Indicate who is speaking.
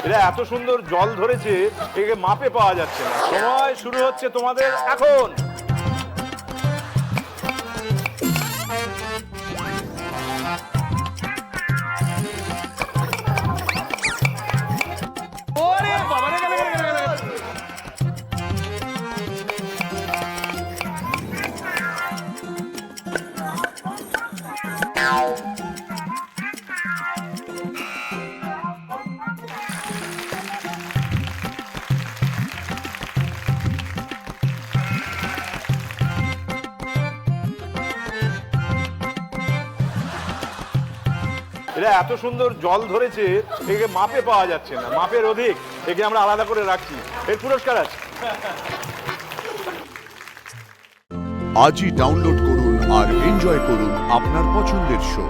Speaker 1: এরা এত সুন্দর জল ধরেছে, একে মাপে পাওয়া যাচ্ছে না। সময় শুরু হচ্ছে তোমাদের এখন। এরা এত সুন্দর জল ধরেছে, একে মাপে পাওয়া যাচ্ছে না, মাপের অধিক। একে আমরা আলাদা করে রাখছি, এর পুরস্কার আছে।
Speaker 2: আজই ডাউনলোড করুন আর এনজয় করুন আপনার পছন্দের শো।